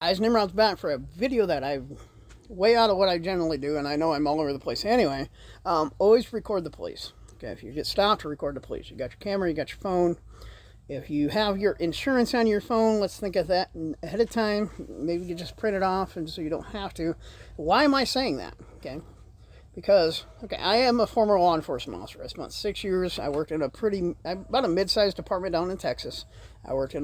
Eyes Nimrod's back for a video that I've way out of what I generally do, and I know I'm all over the place anyway. Always record the police. Okay, if you get stopped, record the police. You got your camera, you got your phone. If you have your insurance on your phone, let's think of that ahead of time. Maybe you just print it off, and so you don't have to. Why am I saying that? Okay, because I am a former law enforcement officer. I spent 6 years. I worked in about a mid-sized department down in Texas. I worked in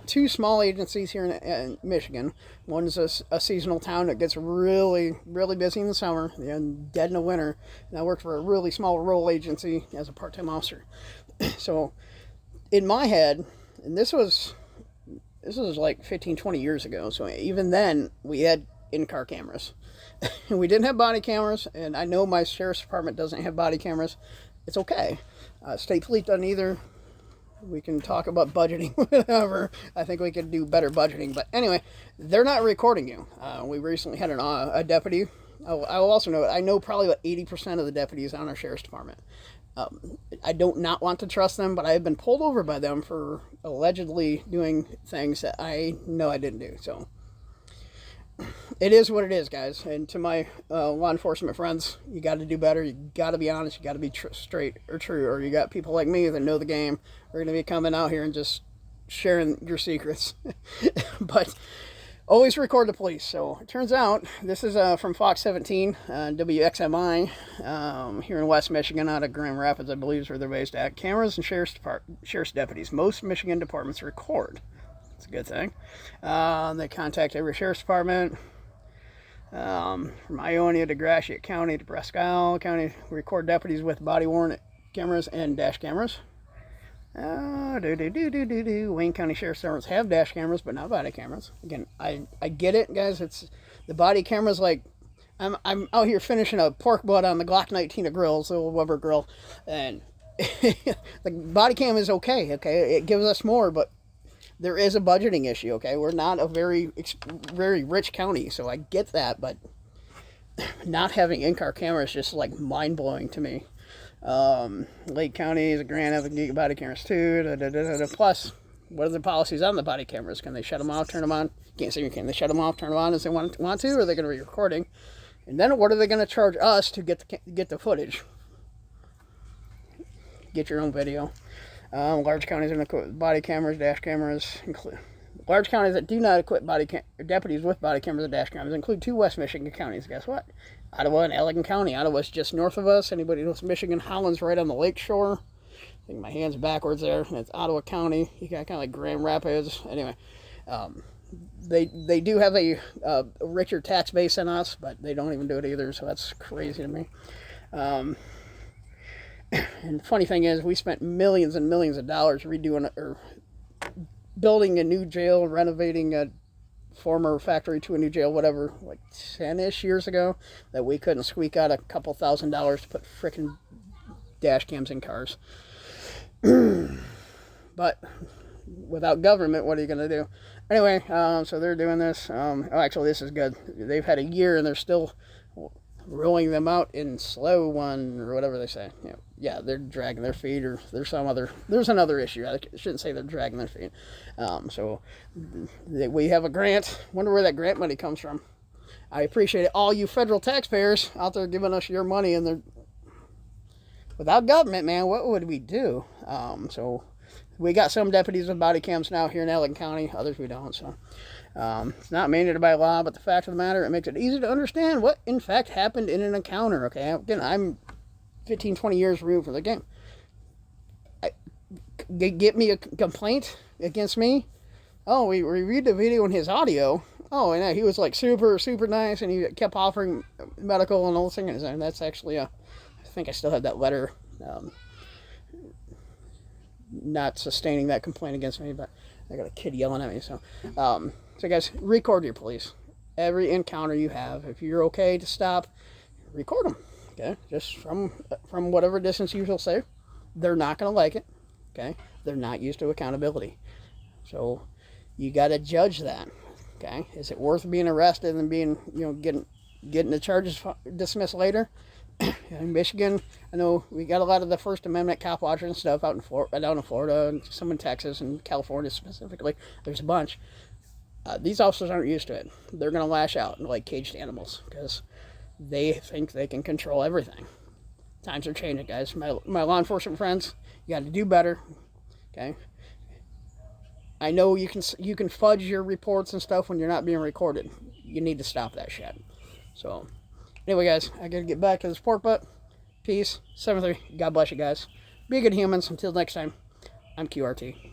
two small agencies here in Michigan. One's a seasonal town that gets really, really busy in the summer and dead in the winter. And I worked for a really small rural agency as a part-time officer. So in my head, and this was like 15, 20 years ago. So even then, we had in-car cameras. We didn't have body cameras, and I know my sheriff's department doesn't have body cameras. It's okay. State police doesn't either. We can talk about budgeting, whatever. I think we could do better budgeting. But anyway, they're not recording you. We recently had a deputy. I will also know, I know probably about 80% of the deputies on our sheriff's department. I don't not want to trust them, but I have been pulled over by them for allegedly doing things that I know I didn't do. So it is what it is, guys. And to my law enforcement friends, you got to do better. You got to be honest. You got to be straight or true. Or you got people like me that know the game. We're going to be coming out here and just sharing your secrets. But always record the police. So it turns out this is from Fox 17, WXMI, here in West Michigan, out of Grand Rapids, I believe is where they're based at. Cameras and sheriff's deputies. Most Michigan departments record. It's a good thing. They contact every sheriff's department. From Ionia to Gratiot County to Presque Isle County, record deputies with body-worn cameras and dash cameras. Wayne County Sheriff's Departments have dash cameras, but not body cameras. Again, I get it, guys. It's the body cameras. Like I'm out here finishing a pork butt on the Glock 19 grill, so Weber grill, and the body cam is okay. Okay, it gives us more, but there is a budgeting issue. Okay, we're not a very rich county, so I get that, but not having in-car cameras is just like mind-blowing to me. Lake County is a grant of the body cameras too. Plus, what are the policies on the body cameras? Can they shut them off, turn them on? Can't say you can. They shut them off, turn them on as they want to, or are they going to be recording? And then what are they going to charge us to get the footage? Get your own video. Large counties are equipped body cameras, dash cameras. Large counties that do not equip deputies with body cameras and dash cameras include 2 West Michigan counties. Guess what? Ottawa and Allegan County. Ottawa's just north of us. Anybody knows Michigan? Holland's right on the lake shore. I think my hand's backwards there. It's Ottawa County. You got kind of like Grand Rapids. Anyway, they do have a richer tax base than us, but they don't even do it either, so that's crazy to me. And the funny thing is, we spent millions and millions of dollars redoing or building a new jail, renovating a former factory to a new jail, whatever, like 10-ish years ago, that we couldn't squeak out a couple $1,000s to put frickin' dash cams in cars. But without government, what are you going to do? Anyway, so they're doing this. Actually, this is good. They've had a year, and they're still rolling them out in slow one, or whatever they say. Yeah, they're dragging there's another issue. I shouldn't say they're dragging their feet. So we have a grant. Wonder where that grant money comes from. I appreciate it. All you federal taxpayers out there giving us your money, and without government, man, what would we do? So we got some deputies with body cams now here in Allegan County. Others we don't. So it's not mandated by law, but the fact of the matter, it makes it easy to understand what in fact happened in an encounter. Okay, again, I'm 15, 20 years removed from the game. Get me a complaint against me. Oh, we reviewed the video and his audio. Oh, and he was like super, super nice, and he kept offering medical and all this thing. And that's actually I think I still have that letter, not sustaining that complaint against me, but I got a kid yelling at me. So guys, record your police. Every encounter you have, if you're okay to stop, record them. Okay, just from whatever distance you will say. They're not going to like it. Okay, they're not used to accountability. So you got to judge that. Okay, is it worth being arrested and being, getting the charges dismissed later? In Michigan, I know we got a lot of the First Amendment cop watchers and stuff out in down in Florida, and some in Texas and California specifically. There's a bunch. These officers aren't used to it. They're going to lash out like caged animals because they think they can control everything. Times are changing, guys. My law enforcement friends, you got to do better. Okay. I know you can fudge your reports and stuff when you're not being recorded. You need to stop that shit. So, anyway, guys, I gotta get back to this pork butt. Peace. 7-3. God bless you guys. Be good humans. Until next time, I'm QRT.